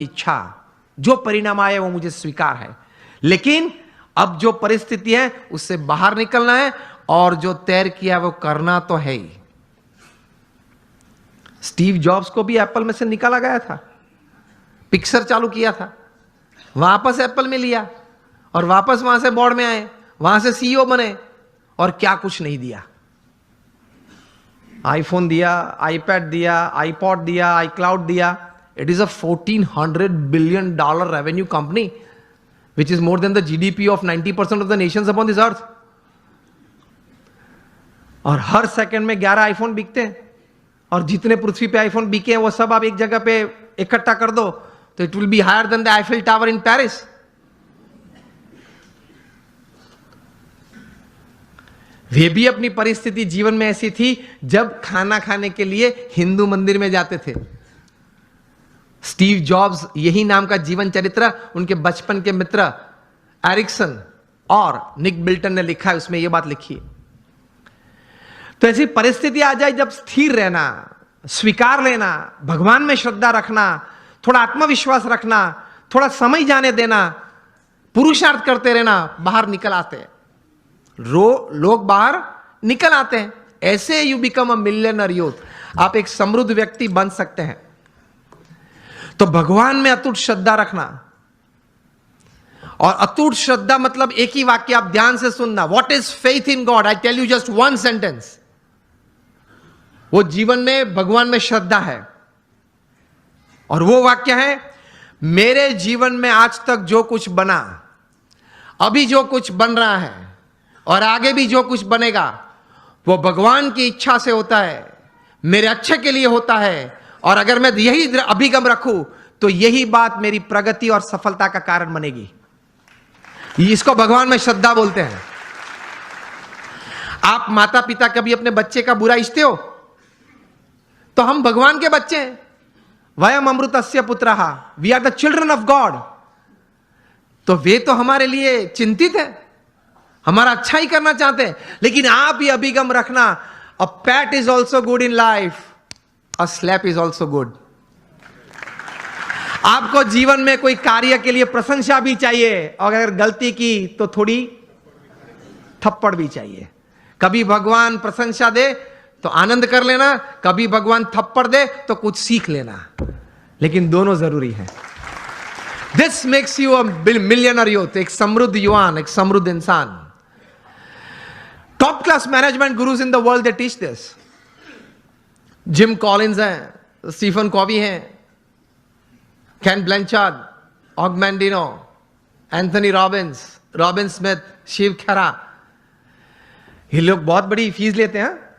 इच्छा, जो परिणाम आए वो मुझे स्वीकार है, लेकिन अब जो परिस्थिति है उससे बाहर निकलना है और जो तय किया वो करना तो है ही। स्टीव जॉब्स को भी एप्पल में से निकाला गया था, पिक्सर चालू किया था, वापस एप्पल में लिया और वापस वहां से बोर्ड में आए, वहां से सीईओ बने और क्या कुछ नहीं दिया। आईफोन दिया, आईपैड दिया, आईपॉड दिया, आईक्लाउड दिया। It is a $1400 billion revenue company which is more than the GDP of 90% of the nations upon this earth. और हर सेकंड में 11 आईफोन बिकते हैं, और जितने पृथ्वी पे आईफोन बिके हैं वो सब आप एक जगह पे इकट्ठा कर दो तो it will be higher than the Eiffel tower in Paris. वे भी अपनी परिस्थिति जीवन में ऐसी थी जब खाना खाने के लिए हिंदू मंदिर में जाते थे। स्टीव जॉब्स, यही नाम का जीवन चरित्र उनके बचपन के मित्र एरिक्सन और निक बिल्टन ने लिखा है, उसमें यह बात लिखी है। तो ऐसी परिस्थिति आ जाए जब स्थिर रहना, स्वीकार लेना, भगवान में श्रद्धा रखना, थोड़ा आत्मविश्वास रखना, थोड़ा समय जाने देना, पुरुषार्थ करते रहना, बाहर निकल आते हैं। लोग बाहर निकल आते हैं। ऐसे you become a millionaire youth, आप एक समृद्ध व्यक्ति बन सकते हैं। तो भगवान में अटूट श्रद्धा रखना, और अटूट श्रद्धा मतलब एक ही वाक्य आप ध्यान से सुनना, what is faith in God? I tell you just one sentence. वो जीवन में भगवान में श्रद्धा है, और वो वाक्य है, मेरे जीवन में आज तक जो कुछ बना, अभी जो कुछ बन रहा है और आगे भी जो कुछ बनेगा, वो भगवान की इच्छा से होता है, मेरे अच्छे के लिए होता है, और अगर मैं यही अभिगम रखूं तो यही बात मेरी प्रगति और सफलता का कारण बनेगी। इसको भगवान में श्रद्धा बोलते हैं। आप माता पिता कभी अपने बच्चे का बुरा इच्छते हो? तो हम भगवान के बच्चे हैं। वयम अमृतस्य पुत्रः, we are the children of God. तो वे तो हमारे लिए चिंतित है, हमारा अच्छा ही करना चाहते हैं। लेकिन आप ये अभिगम रखना, a pat is also good in life, a slap is also good. आपको जीवन में कोई कार्य के लिए प्रशंसा भी चाहिए, और अगर गलती की तो थोड़ी थप्पड़ भी चाहिए। कभी भगवान प्रशंसा दे तो आनंद कर लेना, कभी भगवान थप्पड़ दे तो कुछ सीख लेना, लेकिन दोनों जरूरी है। This makes you a millionaire youth, एक समृद्ध युवान, एक समृद्ध इंसान। Top class management gurus in the world they teach this. Jim Collins हैं, स्टीफन कॉवी हैं, Ken Blanchard, Og Mandino, Anthony Robbins, Robin Smith, Shiv Khera, ये लोग बहुत बड़ी फीस लेते हैं।